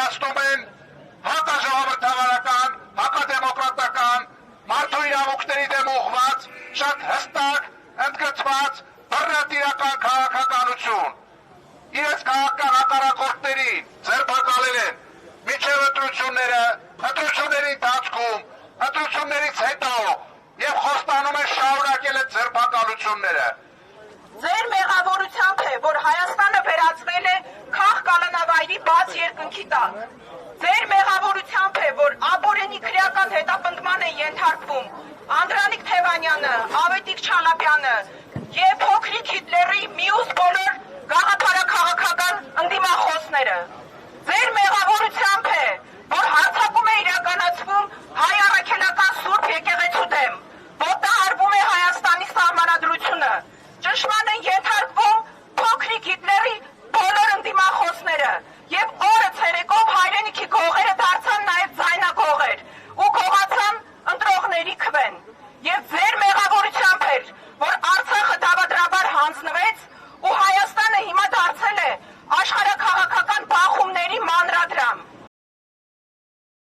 ներկայացնում են հակաժողովրդավարական, հակադեմոկրատական, մարդու իրավունքների դեմ ուղղված, շատ հստակ, ընդգծված, բռնատիրական քաղաքականություն։ Իրենց քաղաքական հակառակորդների ձերբակալել են մինչև ընտրությունները, ընտրությունների ընթացքում, ընտրություններից հետո եւ խոստանում են շարունակել այդ ձերբակալությունները։ Ձեր մեղավորությամբ է, որ Հայաստանը վերածվել է քաղաքականավայրի բաց երկնքի տակ։ Ձեր մեղավորությամբ է, որ ապօրինի քրեական հետապնդման է ենթարկվում Անդրանիկ Թևանյանը, Ավետիք Չալապյանը եւ փոքրիկ Հիտլերի մյուս բոլոր գաղափարաքաղաքական ընդդիմախոսները։ Ձեր մեղավորությամբ է, որ հարձակում է իրականացվում հայ առաքելական Սուրբ եկեղեցու դեմ, ոտահարվում է Հայաստանի սահմանադրությունը, ճնշման են ենթարկվում փոքրիկ Հիտլերի բոլոր ընդդիմախոսները եւ օրը ցերեկով հայրենիքի գողերը դարձան նաեւ ձայնագողեր ու գողացան ընտրողների քվեն եւ ձեր մեղավոր